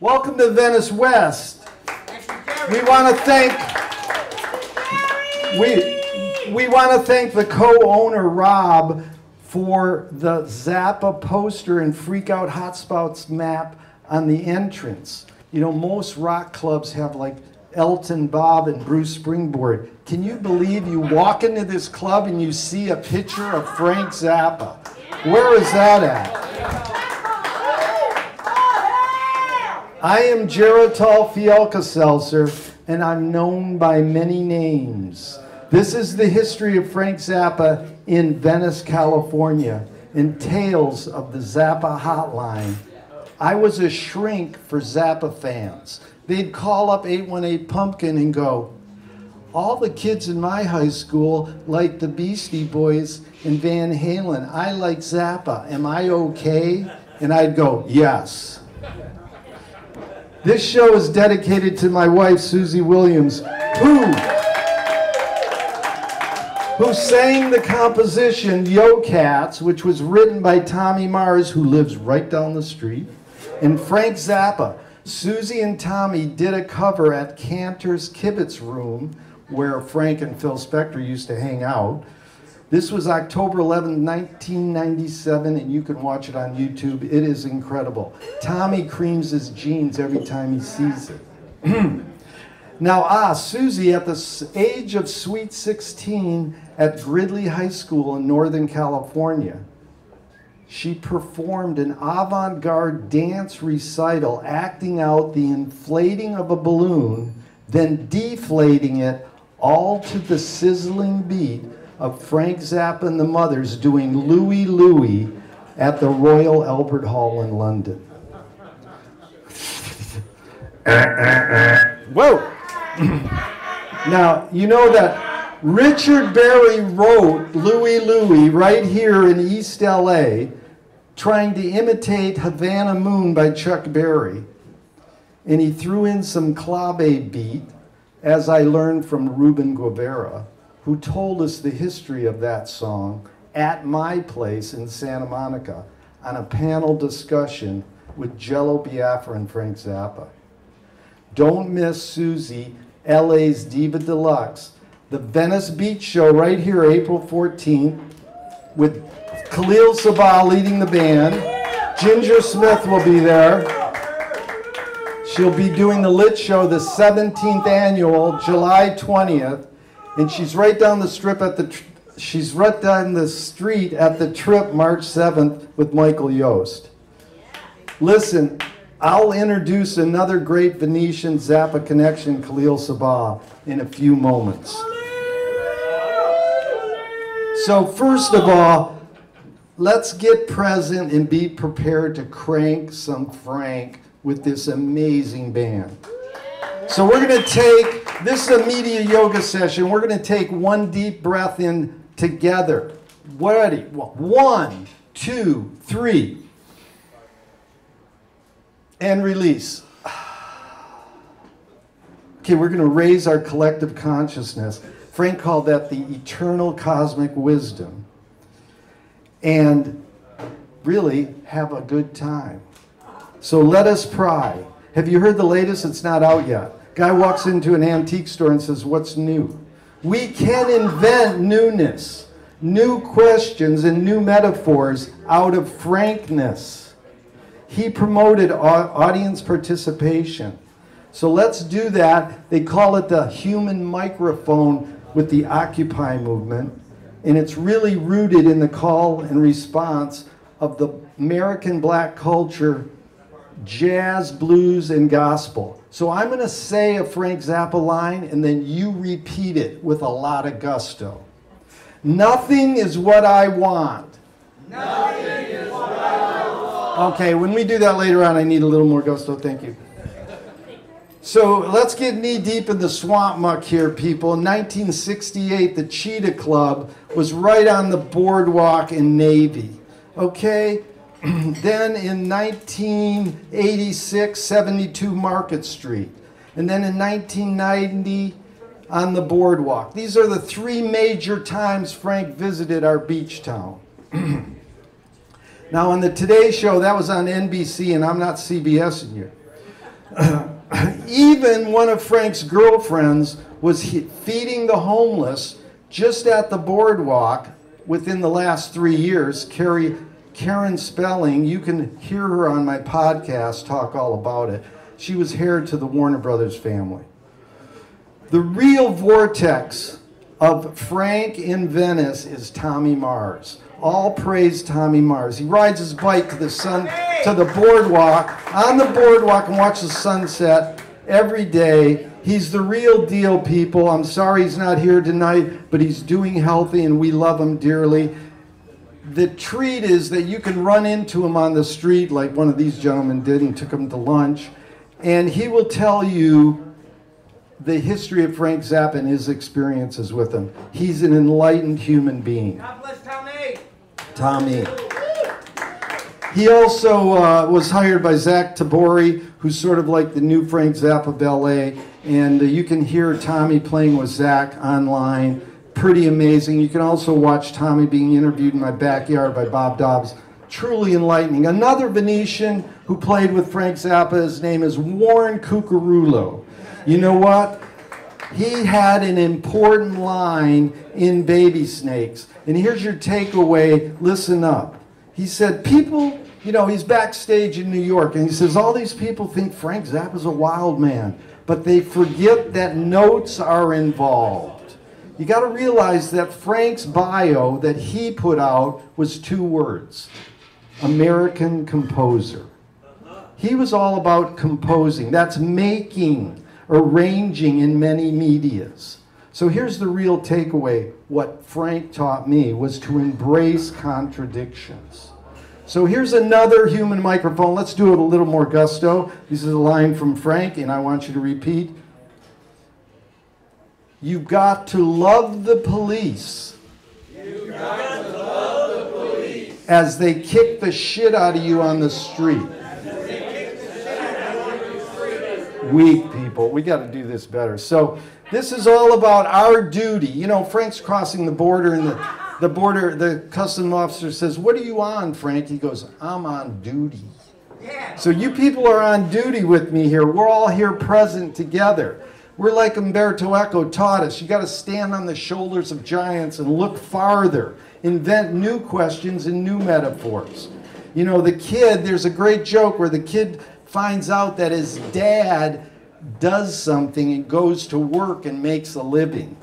Welcome to Venice West. We want to thank the co-owner Rob for the Zappa poster and Freak Out Hotspots map on the entrance. You know, most rock clubs have like Elton, Bob, and Bruce Springboard. Can you believe you walk into this club and you see a picture of Frank Zappa? Where is that at? I am Gerry Fialka Seltzer, and I'm known by many names. This is the history of Frank Zappa in Venice, California, and tales of the Zappa hotline. I was a shrink for Zappa fans. They'd call up 818 Pumpkin and go, all the kids in my high school like the Beastie Boys and Van Halen. I like Zappa. Am I okay? And I'd go, yes. This show is dedicated to my wife, Susie Williams, who sang the composition Yo Cats, which was written by Tommy Mars, who lives right down the street, and Frank Zappa. Susie and Tommy did a cover at Cantor's Kibitz Room, where Frank and Phil Spector used to hang out. This was October 11, 1997, and you can watch it on YouTube. It is incredible. Tommy creams his jeans every time he sees it. Now, Susie, at the age of sweet 16 at Gridley High School in Northern California, she performed an avant-garde dance recital acting out the inflating of a balloon, then deflating it, all to the sizzling beat of Frank Zappa and the Mothers doing Louie Louie at the Royal Albert Hall in London. Whoa! Now, you know that Richard Berry wrote Louie Louie right here in East LA, trying to imitate Havana Moon by Chuck Berry. And he threw in some clave beat, as I learned from Ruben Guevara, who told us the history of that song at my place in Santa Monica on a panel discussion with Jello Biafra and Frank Zappa. Don't miss Susie, LA's Diva Deluxe, the Venice Beach Show right here, April 14th, with Kahlil Sabbagh leading the band. Ginger Smith will be there. She'll be doing the Lit Show, the 17th annual, July 20th. And she's right down the strip at the street at the Trip, March 7th, with Michael Yost. Listen, I'll introduce another great Venetian Zappa connection, Kahlil Sabbagh, in a few moments. So first of all, let's get present and be prepared to crank some Frank with this amazing band. So we're going to take, this is a media yoga session, we're going to take one deep breath in together. Ready? 1, 2, 3. And release. Okay, we're going to raise our collective consciousness. Frank called that the eternal cosmic wisdom. And really have a good time. So let us pry. Have you heard the latest? It's not out yet. Guy walks into an antique store and says, what's new? We can invent newness, new questions and new metaphors out of frankness. He promoted audience participation. So let's do that. They call it the human microphone with the Occupy movement. And it's really rooted in the call and response of the American black culture, jazz, blues, and gospel. So I'm going to say a Frank Zappa line, and then you repeat it with a lot of gusto. Nothing is what I want. Nothing is what I want. Okay, when we do that later on, I need a little more gusto. Thank you. So let's get knee deep in the swamp muck here, people. In 1968, the Cheetah Club was right on the boardwalk in Navy. Okay? Then in 1986, 72 Market Street. And then in 1990, on the boardwalk. These are the three major times Frank visited our beach town. Now on the Today Show, that was on NBC, and I'm not CBSing you. Even one of Frank's girlfriends was feeding the homeless just at the boardwalk within the last 3 years. Karen Spelling, you can hear her on my podcast talk all about it. She was heir to the Warner Brothers family. The real vortex of Frank in Venice is Tommy Mars. All praise Tommy Mars. He rides his bike to the boardwalk, on the boardwalk, and watches the sunset every day. He's the real deal, people. I'm sorry he's not here tonight, but he's doing healthy and we love him dearly. The treat is that you can run into him on the street like one of these gentlemen did and took him to lunch, and he will tell you the history of Frank Zappa and his experiences with him. He's an enlightened human being. God bless Tommy. Tommy. He also was hired by Zach Tabori, who's sort of like the new Frank Zappa ballet, and you can hear Tommy playing with Zach online. Pretty amazing. You can also watch Tommy being interviewed in my backyard by Bob Dobbs. Truly enlightening. Another Venetian who played with Frank Zappa, his name is Warren Cucurullo. You know what? He had an important line in Baby Snakes. And here's your takeaway. Listen up. He said, people, you know, he's backstage in New York, and he says, all these people think Frank Zappa's a wild man, but they forget that notes are involved. You got to realize that Frank's bio that he put out was 2 words: American composer. He was all about composing. That's making, arranging in many medias. So here's the real takeaway. What Frank taught me was to embrace contradictions. So here's another human microphone. Let's do it a little more gusto. This is a line from Frank, and I want you to repeat. You've got to love the police. You've got to love the police. As they kick the shit out of you on the street. Weak people. We got to do this better. So this is all about our duty. You know, Frank's crossing the border, and the custom officer says, "What are you on, Frank?" He goes, "I'm on duty." Yeah. So you people are on duty with me here. We're all here present together. We're like Umberto Eco taught us. You got to stand on the shoulders of giants and look farther. Invent new questions and new metaphors. You know, the kid, there's a great joke where the kid finds out that his dad does something and goes to work and makes a living.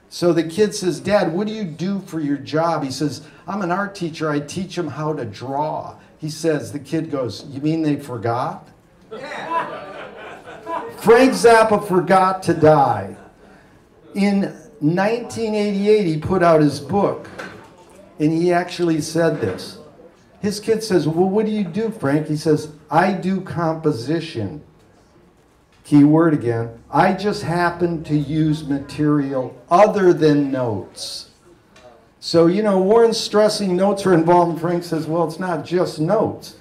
So the kid says, "Dad, what do you do for your job?" He says, "I'm an art teacher. I teach them how to draw." He says, the kid goes, "You mean they forgot?" Yeah. Frank Zappa forgot to die. In 1988, he put out his book, and he actually said this. His kid says, "Well, what do you do, Frank?" He says, "I do composition." Key word again. "I just happen to use material other than notes." So, you know, Warren's stressing notes are involved, and Frank says, well, it's not just notes.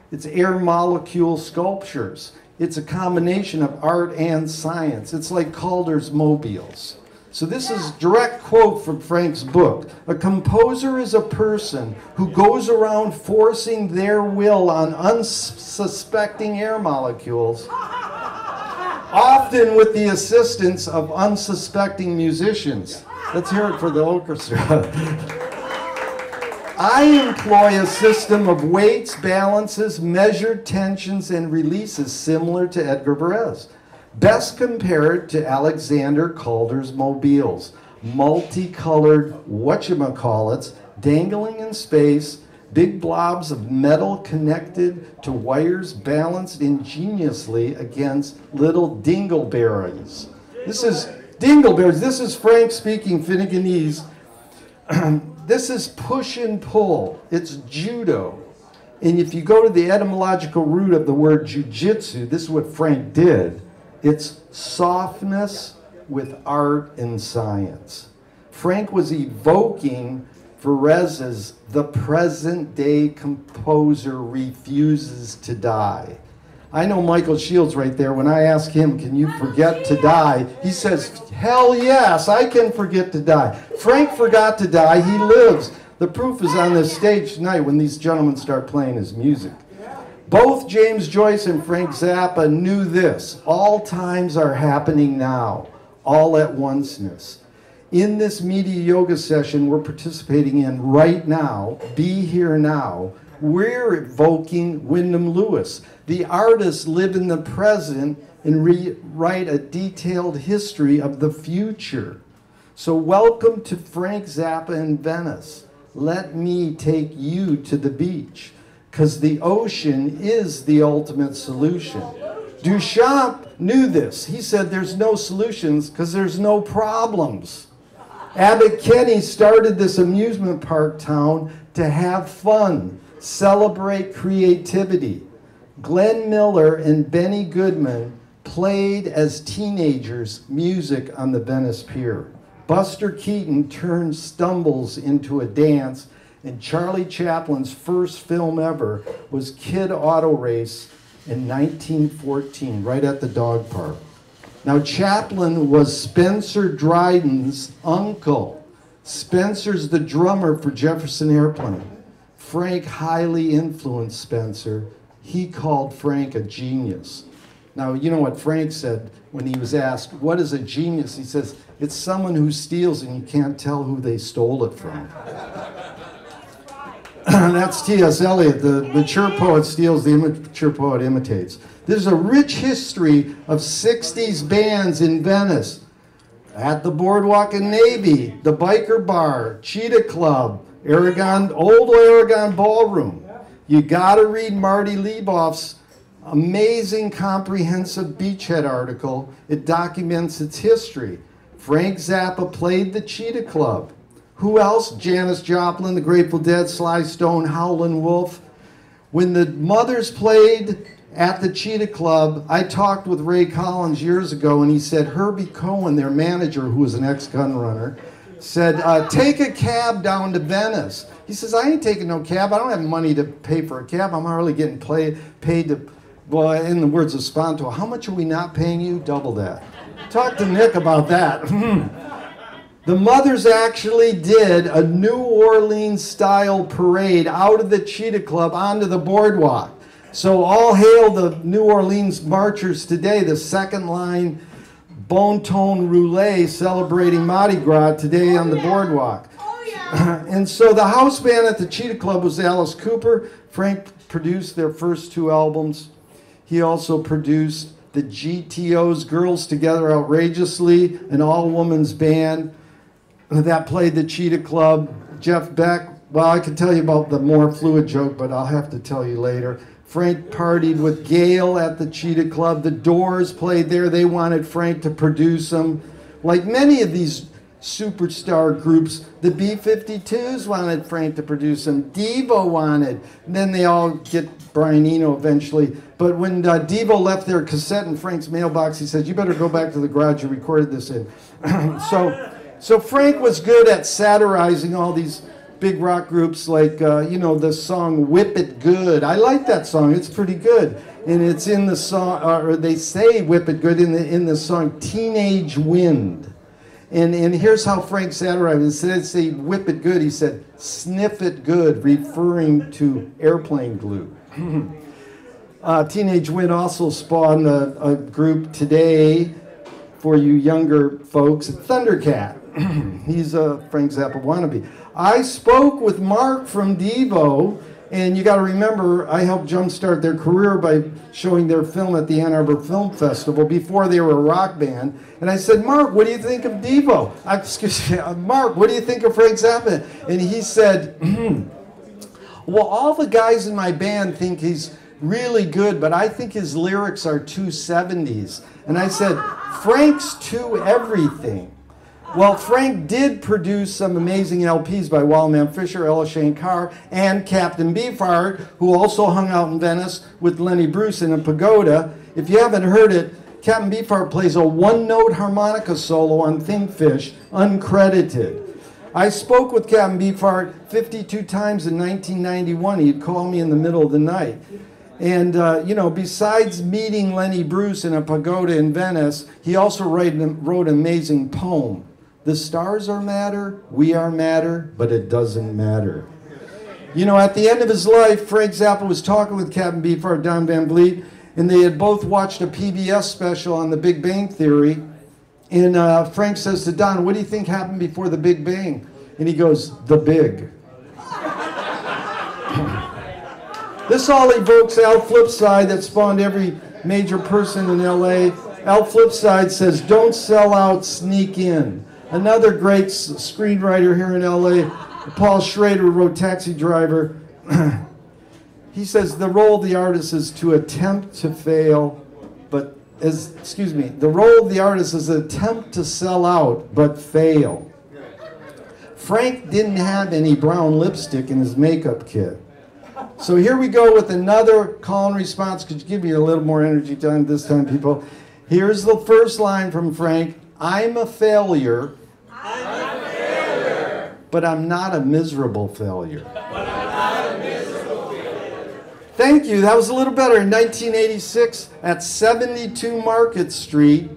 It's air molecule sculptures. It's a combination of art and science. It's like Calder's mobiles. So this is a direct quote from Frank's book. "A composer is a person who goes around forcing their will on unsuspecting air molecules, often with the assistance of unsuspecting musicians." Let's hear it for the orchestra. "I employ a system of weights, balances, measured tensions, and releases similar to Edgar Varese. Best compared to Alexander Calder's mobiles. Multicolored whatchamacallits dangling in space, big blobs of metal connected to wires balanced ingeniously against little dingleberries." This is dingleberries. This is Frank speaking Finneganese. This is push and pull. It's judo. And if you go to the etymological root of the word jujitsu, this is what Frank did. It's softness with art and science. Frank was evoking Varese's "the present day composer refuses to die." I know Michael Shields right there. When I ask him, "Can you forget to die?" he says, "Hell yes, I can forget to die." Frank forgot to die. He lives. The proof is on this stage tonight when these gentlemen start playing his music. Both James Joyce and Frank Zappa knew this. All times are happening now, all at onceness. In this media yoga session we're participating in right now, Be Here Now, we're evoking Wyndham Lewis. The artists live in the present and write a detailed history of the future. So welcome to Frank Zappa in Venice. Let me take you to the beach, because the ocean is the ultimate solution. Duchamp knew this. He said there's no solutions because there's no problems. Abbott Kinney started this amusement park town to have fun, celebrate creativity. Glenn Miller and Benny Goodman played as teenagers music on the Venice Pier. Buster Keaton turned stumbles into a dance, and Charlie Chaplin's first film ever was Kid Auto Race in 1914, right at the dog park. Now, Chaplin was Spencer Dryden's uncle. Spencer's the drummer for Jefferson Airplane. Frank highly influenced Spencer. He called Frank a genius. Now, you know what Frank said when he was asked, what is a genius? He says, it's someone who steals and you can't tell who they stole it from. That's T.S. Eliot. The mature poet steals, the immature poet imitates. There's a rich history of 60s bands in Venice. At the Boardwalk and Navy, the Biker Bar, Cheetah Club, Old Aragon Ballroom. You gotta read Marty Leboff's amazing comprehensive Beachhead article. It documents its history. Frank Zappa played the Cheetah Club. Who else? Janis Joplin, the Grateful Dead, Sly Stone, Howlin' Wolf. When the Mothers played at the Cheetah Club, I talked with Ray Collins years ago, and he said Herbie Cohen, their manager, who was an ex-gun runner, said, take a cab down to Venice. He says, I ain't taking no cab. I don't have money to pay for a cab. I'm already getting paid to, well, in the words of Sponto, how much are we not paying you? Double that. Talk to Nick about that. The Mothers actually did a New Orleans-style parade out of the Cheetah Club onto the boardwalk. So all hail the New Orleans marchers today, the second line Bon Ton Roulette celebrating Mardi Gras today on the boardwalk. And so the house band at the Cheetah Club was Alice Cooper. Frank produced their first two albums. He also produced the GTO's Girls Together Outrageously, an all-women's band that played the Cheetah Club. Jeff Beck, well, I could tell you about the more fluid joke, but I'll have to tell you later. Frank partied with Gail at the Cheetah Club. The Doors played there. They wanted Frank to produce them. Like many of these superstar groups, the B-52s wanted Frank to produce them. Devo wanted. And then they all get Brian Eno eventually. But when Devo left their cassette in Frank's mailbox, he said, you better go back to the garage you recorded this in. So Frank was good at satirizing all these big rock groups, like, you know, the song Whip It Good. I like that song. It's pretty good. And it's in the song, or they say Whip It Good in the song Teenage Wind. And here's how Frank satirized. Instead of saying Whip It Good, he said Sniff It Good, referring to airplane glue. Teenage Wind also spawned a group today for you younger folks, Thundercat. He's a Frank Zappa wannabe. I spoke with Mark from Devo, and you got to remember, I helped jumpstart their career by showing their film at the Ann Arbor Film Festival before they were a rock band. And I said, Mark, what do you think of Devo? Excuse me, Mark, what do you think of Frank Zappa? And he said, well, all the guys in my band think he's really good, but I think his lyrics are too 70s. And I said, Frank's too everything. Well, Frank did produce some amazing LPs by Wildman Fisher, Ella Shankar, and Captain Beefheart, who also hung out in Venice with Lenny Bruce in a pagoda. If you haven't heard it, Captain Beefheart plays a one-note harmonica solo on Think Fish, uncredited. I spoke with Captain Beefheart 52 times in 1991. He'd call me in the middle of the night. And, you know, besides meeting Lenny Bruce in a pagoda in Venice, he also wrote an amazing poem. The stars are matter, we are matter, but it doesn't matter. You know, at the end of his life, Frank Zappa was talking with Captain Beefheart, Don Van Vliet, and they had both watched a PBS special on the Big Bang Theory. And Frank says to Don, what do you think happened before the Big Bang? And he goes, the big. This all evokes Al Flipside that spawned every major person in LA. Al Flipside says, don't sell out, sneak in. Another great screenwriter here in LA, Paul Schrader, wrote Taxi Driver. He says the role of the artist is to attempt to fail, but the role of the artist is to attempt to sell out, but fail. Frank didn't have any brown lipstick in his makeup kit. So here we go with another call and response. Could you give me a little more energy time this time, people? Here's the first line from Frank. I'm a failure. I'm a failure. But I'm not a miserable failure. But I'm not a miserable failure. Thank you. That was a little better. In 1986, at 72 Market Street,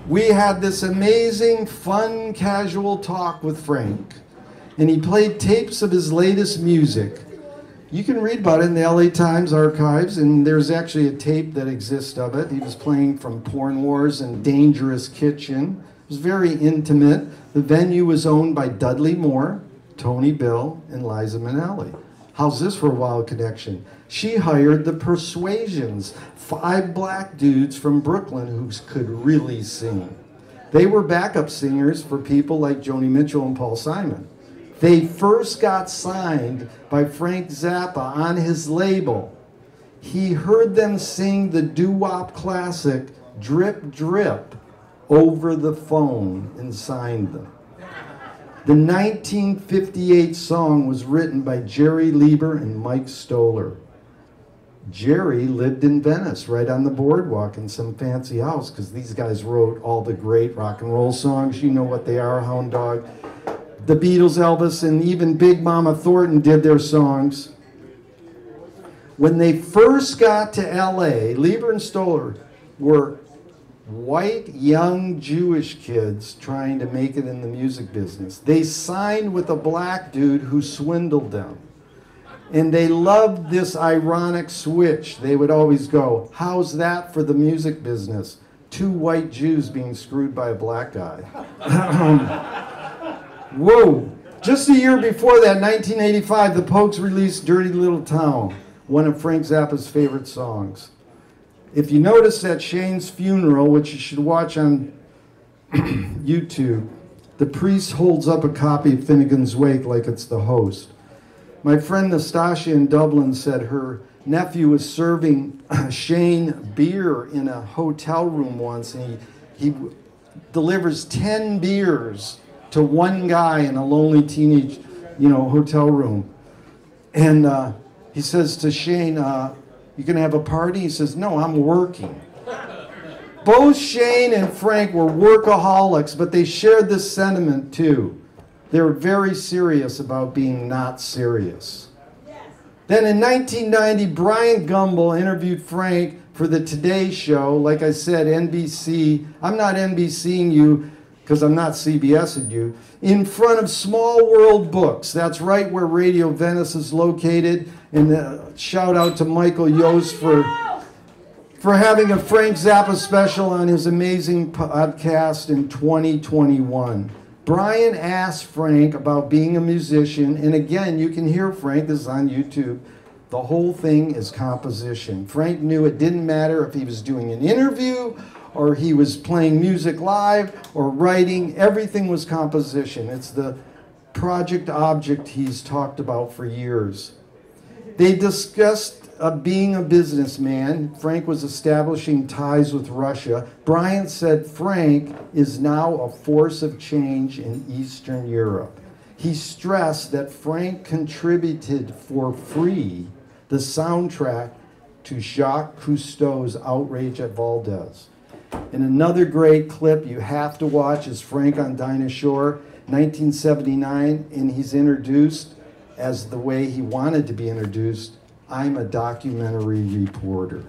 we had this amazing, fun, casual talk with Frank. And he played tapes of his latest music. You can read about it in the LA Times archives, and there's actually a tape that exists of it. He was playing from Porn Wars and Dangerous Kitchen. It was very intimate. The venue was owned by Dudley Moore, Tony Bill, and Liza Minnelli. How's this for a wild connection? She hired the Persuasions, 5 black dudes from Brooklyn who could really sing. They were backup singers for people like Joni Mitchell and Paul Simon. They first got signed by Frank Zappa on his label. He heard them sing the doo-wop classic, Drip Drip, over the phone and signed them. The 1958 song was written by Jerry Lieber and Mike Stoller. Jerry lived in Venice, right on the boardwalk in some fancy house, because these guys wrote all the great rock and roll songs. You know what they are, Hound Dog. The Beatles, Elvis, and even Big Mama Thornton did their songs. When they first got to LA, Lieber and Stoller were white, young Jewish kids trying to make it in the music business. They signed with a black dude who swindled them. And they loved this ironic switch. They would always go, how's that for the music business? 2 white Jews being screwed by a black guy. Whoa! Just a year before that, 1985, the Pogues released Dirty Little Town, one of Frank Zappa's favorite songs. If you notice at Shane's funeral, which you should watch on YouTube, the priest holds up a copy of Finnegan's Wake like it's the host. My friend Nastasia in Dublin said her nephew was serving Shane beer in a hotel room once, and he delivers 10 beers to one guy in a lonely teenage, hotel room. And he says to Shane, you gonna have a party? He says, no, I'm working. Both Shane and Frank were workaholics, but they shared this sentiment too. They were very serious about being not serious. Then in 1990, Brian Gumbel interviewed Frank for the Today Show. Like I said, NBC, I'm not NBCing you, because I'm not CBSing you, in front of Small World Books. That's right where Radio Venice is located. And shout out to Michael Yost for having a Frank Zappa special on his amazing podcast in 2021. Brian asked Frank about being a musician, and again, you can hear Frank, this is on YouTube. The whole thing is composition. Frank knew it didn't matter if he was doing an interview or he was playing music live or writing, everything was composition. It's the project object he's talked about for years. They discussed being a businessman. Frank was establishing ties with Russia. Brian said Frank is now a force of change in Eastern Europe. He stressed that Frank contributed for free the soundtrack to Jacques Cousteau's Outrage at Valdez. And another great clip you have to watch is Frank on Dinah Shore, 1979, and he's introduced as the way he wanted to be introduced. I'm a documentary reporter.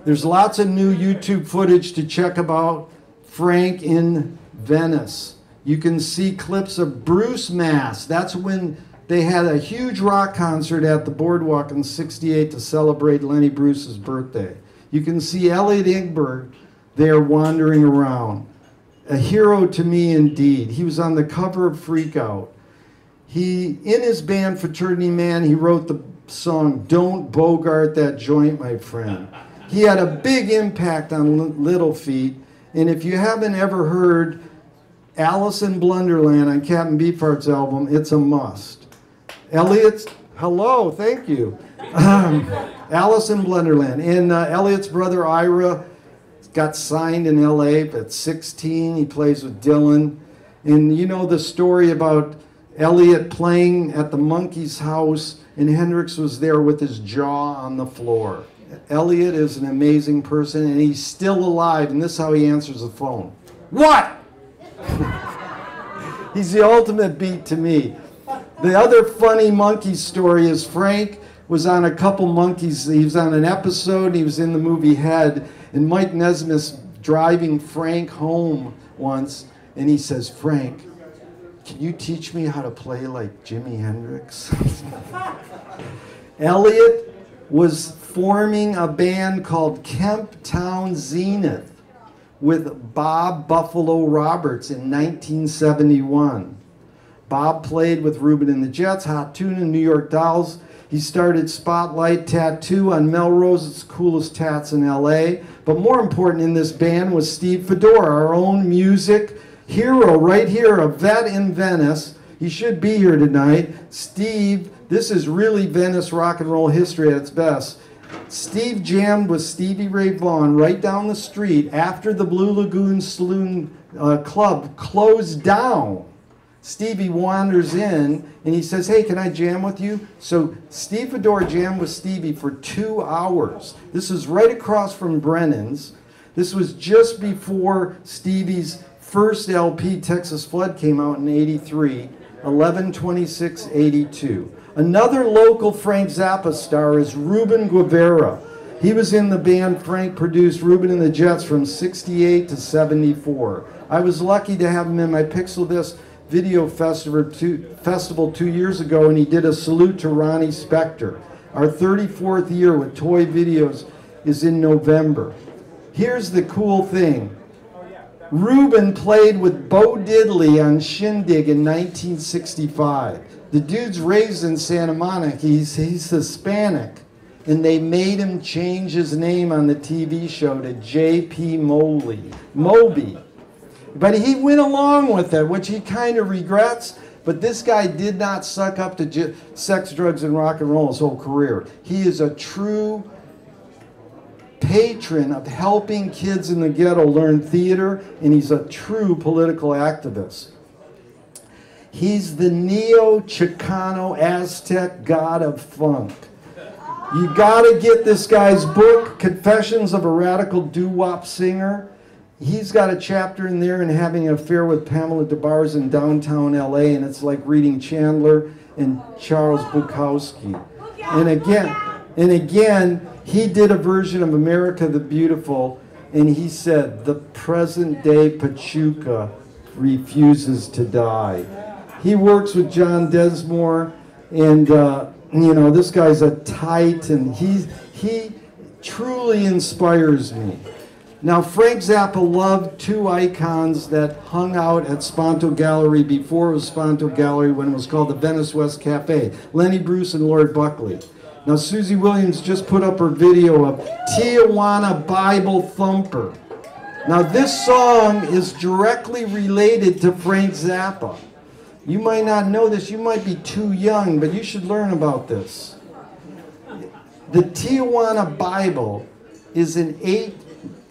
There's lots of new YouTube footage to check about Frank in Venice. You can see clips of Bruce Mass. That's when they had a huge rock concert at the Boardwalk in '68 to celebrate Lenny Bruce's birthday. You can see Elliot Ingberg there wandering around. A hero to me indeed. He was on the cover of Freak Out. In his band Fraternity Man, he wrote the song Don't Bogart That Joint, My Friend. He had a big impact on Little Feat, and if you haven't ever heard Alice in Blunderland on Captain Beefheart's album, it's a must. Elliot's, hello, thank you. Alice in Blunderland. And Elliot's brother Ira got signed in LA at 16. He plays with Dylan. And you know the story about Elliot playing at the Monkees' house, and Hendrix was there with his jaw on the floor. Elliot is an amazing person, and he's still alive, and this is how he answers the phone. What? He's the ultimate beat to me. The other funny Monkees story is Frank was on a couple Monkees. He was on an episode. He was in the movie Head, and Mike Nesmith's driving Frank home once, and he says, Frank, can you teach me how to play like Jimi Hendrix? Elliot was forming a band called Kemp Town Zenith with Bob Buffalo Roberts in 1971. Bob played with Reuben and the Jets, Hot Tuna, and New York Dolls. He started Spotlight Tattoo on Melrose's coolest tats in LA. But more important in this band was Steve Fedora, our own music hero right here, a vet in Venice. He should be here tonight. Steve, this is really Venice rock and roll history at its best. Steve jammed with Stevie Ray Vaughan right down the street after the Blue Lagoon Saloon Club closed down. Stevie wanders in and he says, hey, can I jam with you? So Steve Fedora jammed with Stevie for 2 hours. This is right across from Brennan's. This was just before Stevie's first LP, Texas Flood, came out in '83, 11/26/82. Another local Frank Zappa star is Ruben Guevara. He was in the band Frank produced, Reuben and the Jets, from '68 to '74. I was lucky to have him in my Pixel Disc Video Festival 2 years ago, and he did a salute to Ronnie Spector. Our 34th year with Toy Videos is in November. Here's the cool thing. Reuben played with Bo Diddley on Shindig in 1965. The dude's raised in Santa Monica. He's Hispanic. And they made him change his name on the TV show to J.P. Moby. But he went along with it, which he kind of regrets. But this guy did not suck up to sex, drugs, and rock and roll his whole career. He is a true patron of helping kids in the ghetto learn theater, and he's a true political activist. He's the Neo-Chicano Aztec god of funk. You gotta get this guy's book, Confessions of a Radical Doo-Wop Singer. He's got a chapter in there in having an affair with Pamela DeBars in downtown LA, and it's like reading Chandler and Charles Bukowski. And again, he did a version of America the Beautiful, and he said, the present day Pachuca refuses to die. He works with John Desmore, and you know, this guy's a titan. He truly inspires me. Now, Frank Zappa loved two icons that hung out at Sponto Gallery before it was Sponto Gallery, when it was called the Venice West Cafe, Lenny Bruce and Lord Buckley. Now, Susie Williams just put up her video of Tijuana Bible Thumper. Now, this song is directly related to Frank Zappa. You might not know this, you might be too young, but you should learn about this. The Tijuana Bible is a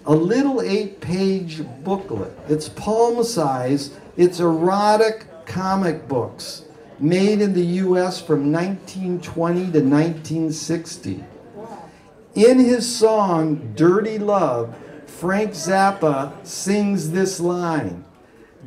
little 8-page booklet. It's palm size. It's erotic comic books made in the U.S. from 1920 to 1960. In his song, Dirty Love, Frank Zappa sings this line,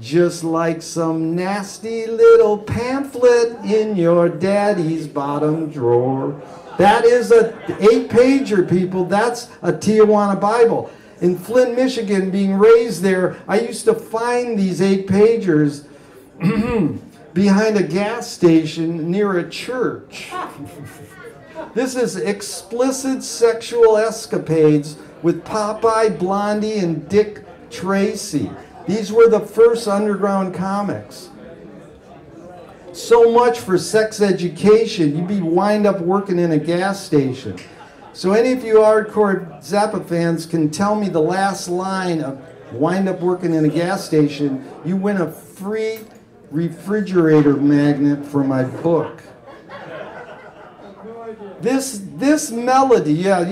just like some nasty little pamphlet in your daddy's bottom drawer. That is a 8-pager, people. That's a Tijuana Bible. In Flint, Michigan, being raised there, I used to find these 8-pagers behind a gas station near a church. This is explicit sexual escapades with Popeye, Blondie, and Dick Tracy. These were the first underground comics. So much for sex education. You'd be wind up working in a gas station. So any of you hardcore Zappa fans can tell me the last line of wind up working in a gas station, you win a free refrigerator magnet for my book. This melody, yeah,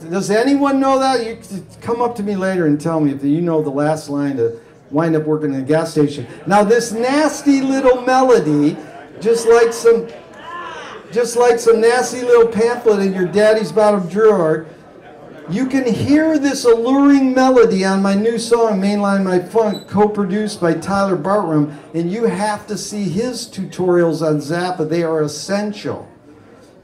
does anyone know that? You come up to me later and tell me if you know the last line to wind up working in a gas station. Now this nasty little melody, just like some nasty little pamphlet in your daddy's bottom drawer, you can hear this alluring melody on my new song, Mainline My Funk, co-produced by Tyler Bartram, and you have to see his tutorials on Zappa. They are essential.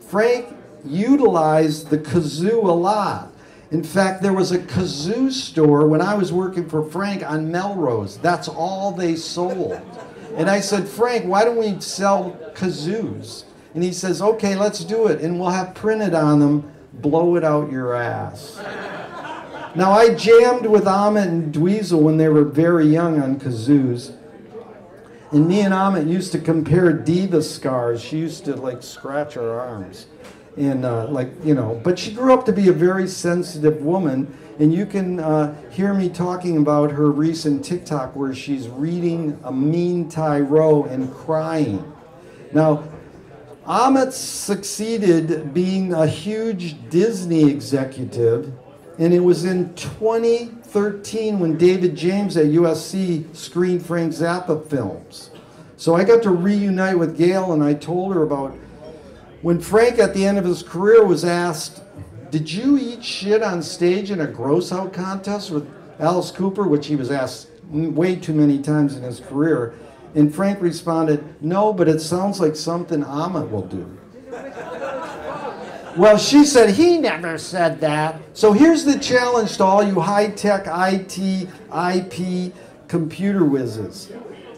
Frank utilized the kazoo a lot. In fact, there was a kazoo store when I was working for Frank on Melrose. That's all they sold. And I said, Frank, why don't we sell kazoos? And he says, okay, let's do it. And we'll have printed on them, blow it out your ass. Now, I jammed with Amit and Dweezil when they were very young on kazoos. And me and Amit used to compare diva scars. She used to, like, scratch her arms. And, but she grew up to be a very sensitive woman. And you can hear me talking about her recent TikTok where she's reading a mean Tyro and crying. Now, Amit succeeded being a huge Disney executive, and it was in 2013 when David James at USC screened Frank Zappa films. So I got to reunite with Gail, and I told her about when Frank at the end of his career was asked, did you eat shit on stage in a gross out contest with Alice Cooper, which he was asked way too many times in his career. And Frank responded, no, but it sounds like something Amit will do. Well, she said, he never said that. So here's the challenge to all you high-tech IT, IP, computer whizzes.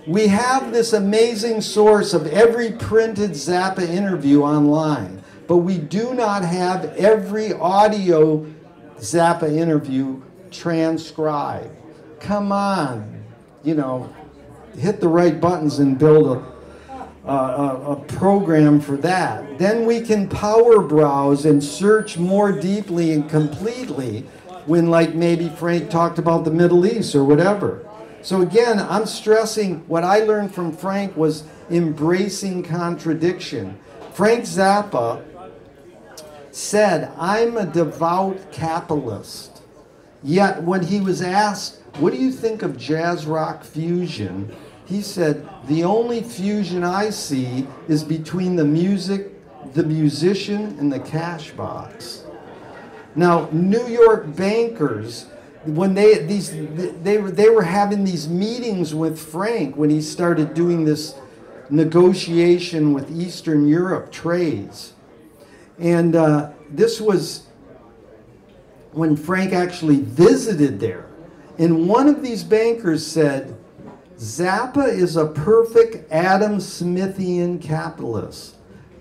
We have this amazing source of every printed Zappa interview online, but we do not have every audio Zappa interview transcribed. Come on, hit the right buttons and build a program for that. Then we can power browse and search more deeply and completely when, like, maybe Frank talked about the Middle East or whatever. So again, I'm stressing what I learned from Frank was embracing contradiction. Frank Zappa said, I'm a devout capitalist. Yet when he was asked, what do you think of jazz rock fusion? He said, the only fusion I see is between the music, the musician, and the cash box. Now, New York bankers, when they were having these meetings with Frank when he started doing this negotiation with Eastern Europe trades. And this was when Frank actually visited there. And one of these bankers said, Zappa is a perfect Adam Smithian capitalist,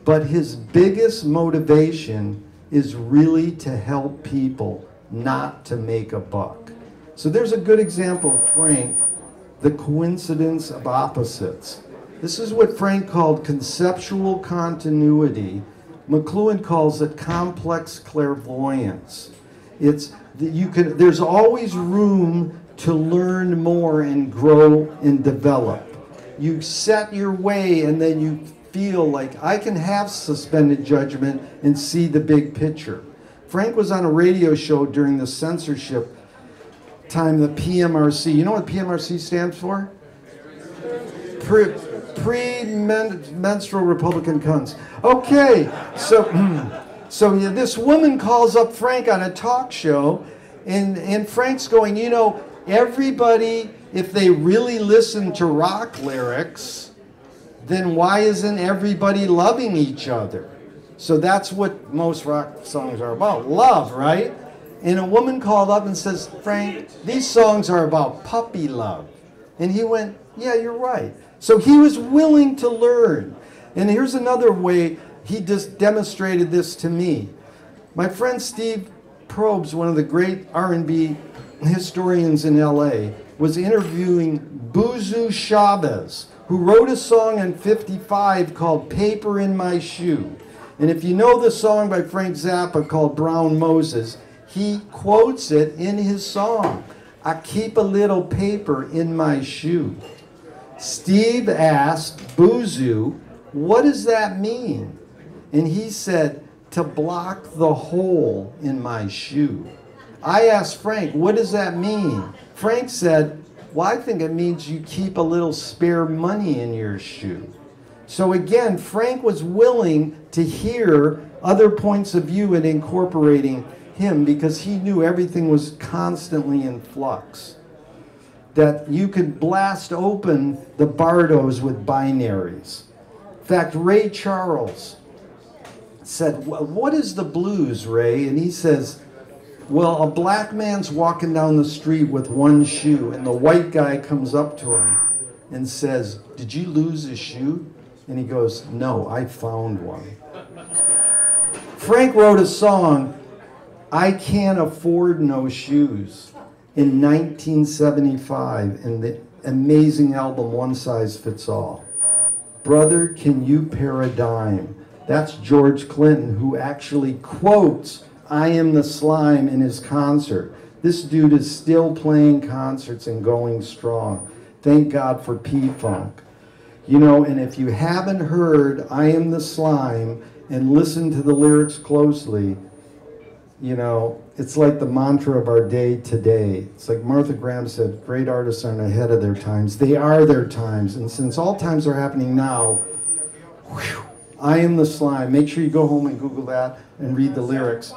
but his biggest motivation is really to help people, not to make a buck. So there's a good example of Frank, the coincidence of opposites. This is what Frank called conceptual continuity. McLuhan calls it complex clairvoyance. There's always room to learn more and grow and develop. You set your way and then you feel like I can have suspended judgment and see the big picture. Frank was on a radio show during the censorship time, the PMRC. You know what PMRC stands for? Pre-menstrual Republican cunts. Okay, so this woman calls up Frank on a talk show, and Frank's going, everybody, if they really listen to rock lyrics, then why isn't everybody loving each other? So that's what most rock songs are about, love, right? And a woman called up and says, Frank, these songs are about puppy love. And he went, yeah, you're right. So he was willing to learn. And here's another way he just demonstrated this to me. My friend Steve Probst, one of the great R&B historians in LA, was interviewing Boozoo Chavez, who wrote a song in '55 called Paper in My Shoe. And if you know the song by Frank Zappa called Brown Moses, he quotes it in his song. I keep a little paper in my shoe. Steve asked Boozoo, what does that mean? And he said, to block the hole in my shoe. I asked Frank, what does that mean? Frank said, well, I think it means you keep a little spare money in your shoe. So again, Frank was willing to hear other points of view and incorporating him because he knew everything was constantly in flux. That you could blast open the bardos with binaries. In fact, Ray Charles said, what is the blues, Ray? And he says, well, a black man's walking down the street with one shoe, and the white guy comes up to him and says, did you lose a shoe? And he goes, no, I found one. Frank wrote a song, I Can't Afford No Shoes, in 1975, in the amazing album One Size Fits All. Brother, can you pair a dime? That's George Clinton, who actually quotes I Am the Slime in his concert. This dude is still playing concerts and going strong. Thank God for P-Funk. You know, and if you haven't heard I Am the Slime and listened to the lyrics closely, you know, it's like the mantra of our day today. It's like Martha Graham said, great artists aren't ahead of their times. They are their times. And since all times are happening now, whew, I Am the Slime. Make sure you go home and Google that and read the lyrics.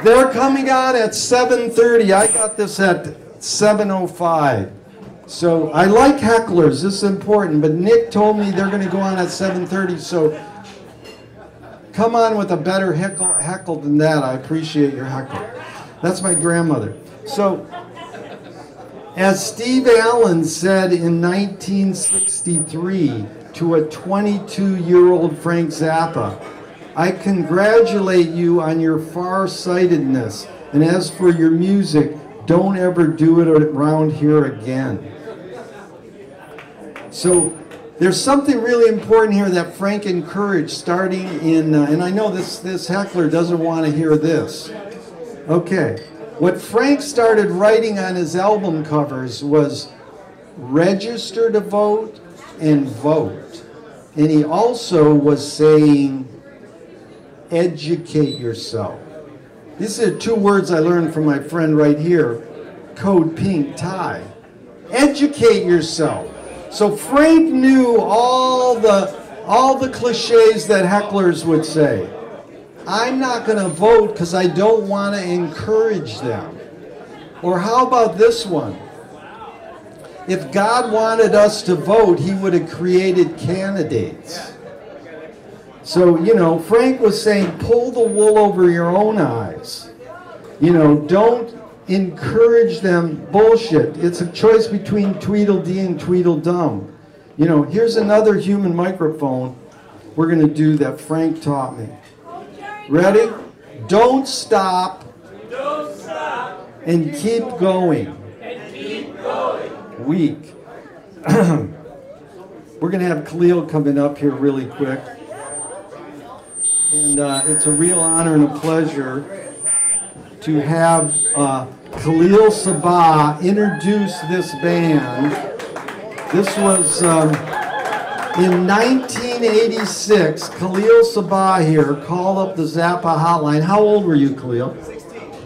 They're coming on at 7:30. I got this at 7:05. So I like hecklers. This is important. But Nick told me they're going to go on at 7:30. So come on with a better heckle than that. I appreciate your heckle. That's my grandmother. So as Steve Allen said in 1963 to a 22-year-old Frank Zappa, I congratulate you on your far-sightedness, and as for your music, don't ever do it around here again. So there's something really important here that Frank encouraged starting in, and I know this heckler doesn't want to hear this. Okay. What Frank started writing on his album covers was register to vote and vote. And he also was saying, educate yourself. These are two words I learned from my friend right here, Code Pink Tie. Educate yourself. So Frank knew all the cliches that hecklers would say. I'm not going to vote because I don't want to encourage them. Or how about this one? If God wanted us to vote, he would have created candidates. So, you know, Frank was saying, pull the wool over your own eyes. You know, don't encourage them bullshit. It's a choice between Tweedledee and Tweedledum. You know, here's another human microphone we're going to do that Frank taught me. Ready? Don't stop. Don't stop. And keep going. And keep going. Weak. We're going to have Kahlil coming up here really quick. And it's a real honor and a pleasure to have Kahlil Sabbagh introduce this band. This was in 1986. Kahlil Sabbagh here called up the Zappa hotline. How old were you, Kahlil?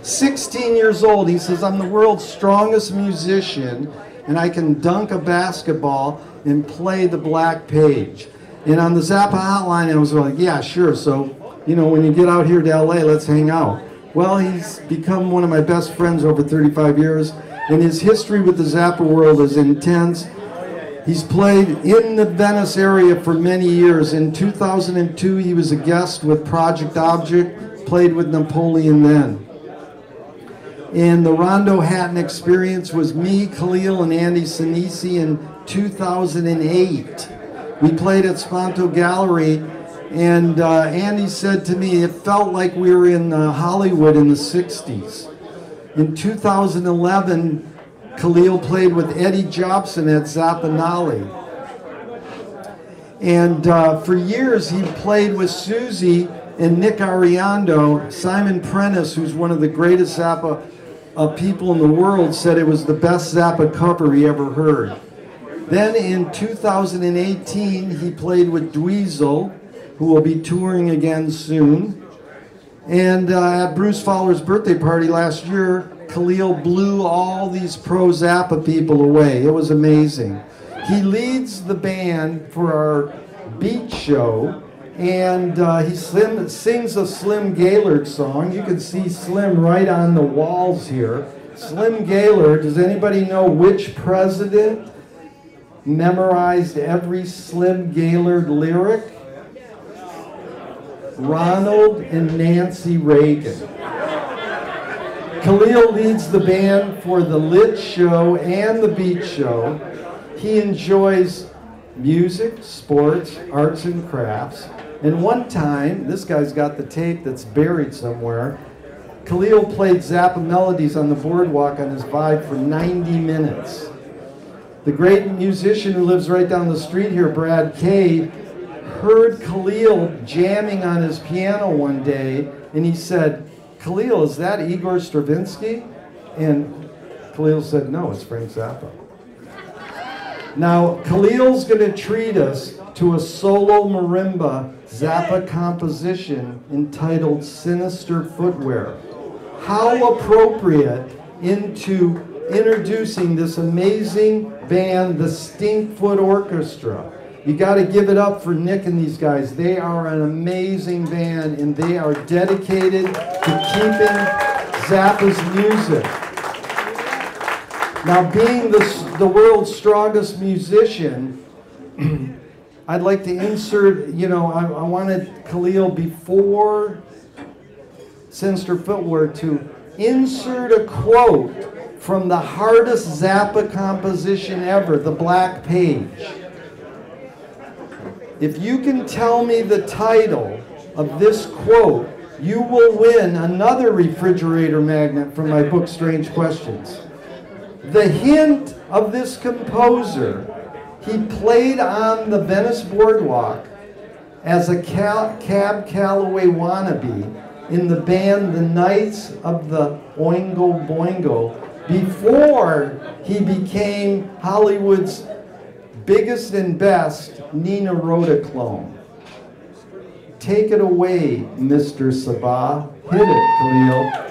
16 years old. He says, I'm the world's strongest musician, and I can dunk a basketball and play the black page. And on the Zappa hotline, I was like, yeah, sure. So, you know, when you get out here to LA, let's hang out. Well, he's become one of my best friends over 35 years, and his history with the Zappa world is intense. He's played in the Venice area for many years. In 2002, he was a guest with Project Object, played with Napoleon then. And the Rondo Hatton Experience was me, Kahlil, and Andy Sinisi in 2008. We played at Sponto Gallery, and Andy said to me, it felt like we were in Hollywood in the 60s. In 2011, Kahlil played with Eddie Jobson at ZAPPAness. And for years, he played with Susie and Nick Ariando. Simon Prentice, who's one of the greatest Zappa people in the world, said it was the best Zappa cover he ever heard. Then in 2018, he played with Dweezil, who will be touring again soon. And at Bruce Fowler's birthday party last year, Kahlil blew all these pro Zappa people away. It was amazing. He leads the band for our beach show, and he sings a Slim Gaillard song. You can see Slim right on the walls here. Slim Gaillard, does anybody know which president memorized every Slim Gaillard lyric? Ronald and Nancy Reagan. Kahlil leads the band for the Lit Show and the Beach Show. He enjoys music, sports, arts and crafts. And one time, this guy's got the tape that's buried somewhere, Kahlil played Zappa melodies on the boardwalk on his Vibe for 90 minutes. The great musician who lives right down the street here, Brad Kay, heard Kahlil jamming on his piano one day, and he said, Kahlil, is that Igor Stravinsky? And Kahlil said, no, it's Frank Zappa. Now, Kahlil's going to treat us to a solo marimba Zappa composition entitled Sinister Footwear. How appropriate into introducing this amazing band, the Stinkfoot Orchestra. You got to give it up for Nick and these guys. They are an amazing band, and they are dedicated to keeping Zappa's music. Now, being the world's strongest musician, I'd like to insert, I wanted Kahlil before Sinister Footwear to insert a quote from the hardest Zappa composition ever, The Black Page. If you can tell me the title of this quote, you will win another refrigerator magnet from my book, Strange Questions. The hint of this composer, he played on the Venice boardwalk as a Cab Calloway wannabe in the band The Knights of the Oingo Boingo before he became Hollywood's biggest and best Nina Rhoda clone. Take it away, Mr. Sabbagh. Hit it, Kahlil.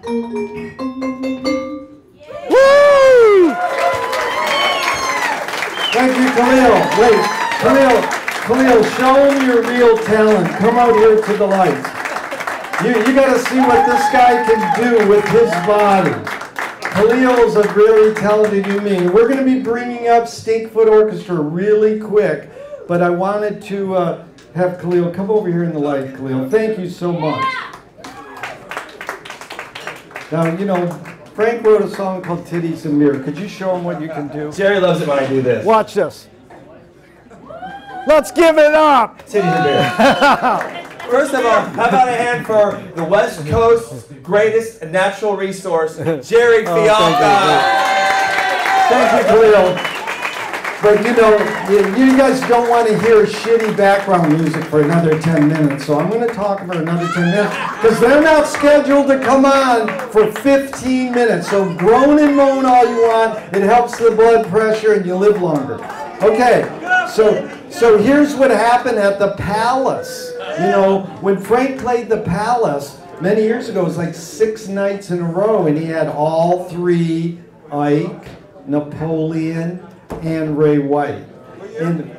Woo! Thank you, Kahlil. Wait, Kahlil, show them your real talent. Come out here to the light. You got to see what this guy can do with his body. Kahlil's a really talented human being. We're going to be bringing up Stinkfoot Orchestra really quick, but I wanted to have Kahlil come over here in the light, Kahlil. Thank you so much. Now, you know, Frank wrote a song called Titties and Mirror. Could you show him what you can do? Gerry loves it when I do this. Watch this. Let's give it up. Titties and Mirror. First of all, how about a hand for the West Coast's greatest natural resource, Gerry Fialka. Thank you, Kahlil. But you know, you guys don't want to hear shitty background music for another 10 minutes, so I'm going to talk for another 10 minutes, because they're not scheduled to come on for 15 minutes. So groan and moan all you want. It helps the blood pressure and you live longer. Okay, so here's what happened at the Palace. You know, when Frank played the Palace many years ago, it was like 6 nights in a row, and he had all 3, Ike, Napoleon, and Ray White. And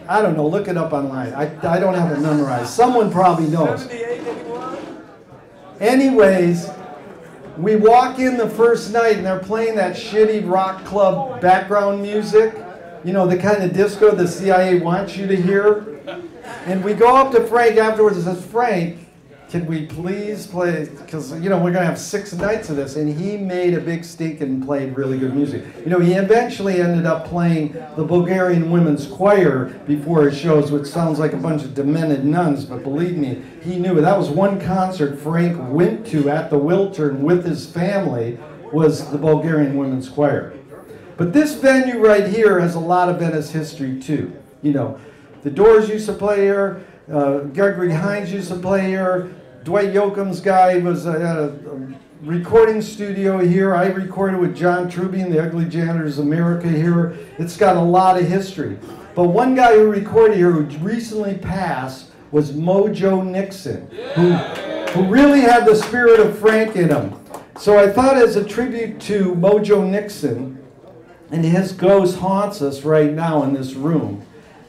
I don't know, look it up online. I don't have it memorized. Someone probably knows. Anyways, we walk in the first night and they're playing that shitty rock club background music. You know, the kind of disco the CIA wants you to hear. And we go up to Frank afterwards and says, Frank, can we please play, because, you know, we're going to have 6 nights of this. And he made a big stink and played really good music. You know, he eventually ended up playing the Bulgarian Women's Choir before his shows, which sounds like a bunch of demented nuns. But believe me, he knew it. That was one concert Frank went to at the Wiltern with his family, was the Bulgarian Women's Choir. But this venue right here has a lot of Venice history, too. You know, the Doors used to play here. Gregory Hines used to play here. Dwight Yoakam's guy was at a recording studio here. I recorded with John Truby, The Ugly Janitors of America here. It's got a lot of history. But one guy who recorded here who recently passed was Mojo Nixon, who really had the spirit of Frank in him. So I thought, as a tribute to Mojo Nixon, and his ghost haunts us right now in this room,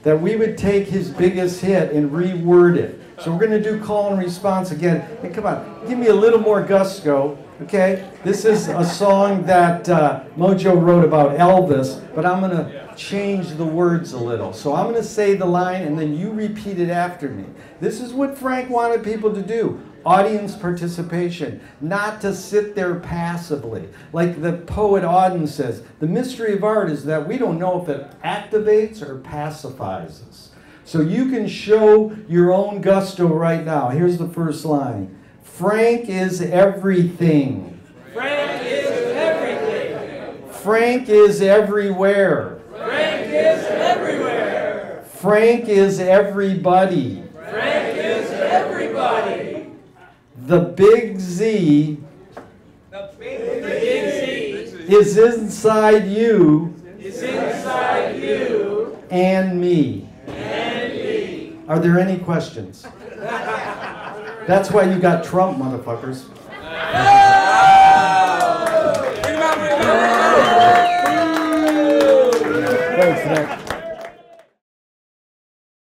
that we would take his biggest hit and reword it. So we're going to do call and response again. Hey, come on, give me a little more gusto, okay? This is a song that Mojo wrote about Elvis, but I'm going to change the words a little. So I'm going to say the line, and then you repeat it after me. This is what Frank wanted people to do. Audience participation, not to sit there passively. Like the poet Auden says, the mystery of art is that we don't know if it activates or pacifies us. So you can show your own gusto right now. Here's the first line. Frank is everything. Frank is everything. Frank is everywhere. Frank is everywhere. Frank is everybody. Frank is everybody. The big Z The big Z is inside you is inside you and me. and me. Are there any questions? That's why you got Trump, motherfuckers. Thanks, Nick.